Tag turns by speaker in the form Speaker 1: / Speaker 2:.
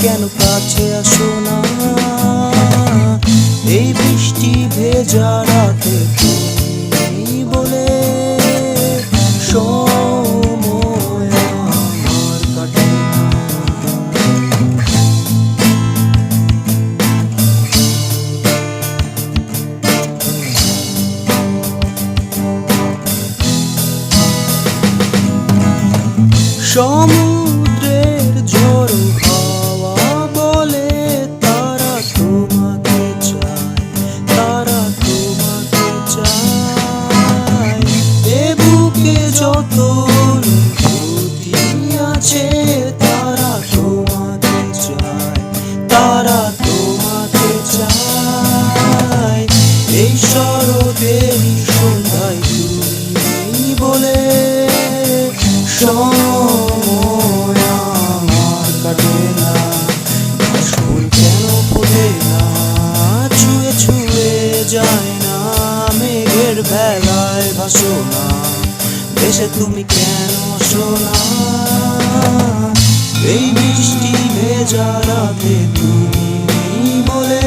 Speaker 1: কেন কাছে আসো না? এই বৃষ্টি ভেজা রাতে তুমি বলে সময় আমার কাটে না। সমুদ্রের ঝড়ো হাওয়া বলে তারা তোমাকে চায়, তারা তোমাকে চায়। এ বুকে যত অনুভূতি আছে তারা তোমাকে চায়, তারা তোমাকে চায়। এই শরতেরই সন্ধ্যায় তুমি বলে সময় আমার কাটে না। আসল কেন ফোটে না, ছুঁয়ে ছুঁয়ে যায় না, মেঘের ভেলায় ভাসো না, দেশে তুমি কেন আসো না? এই বৃষ্টি ভেজা রাতে তুমি বলে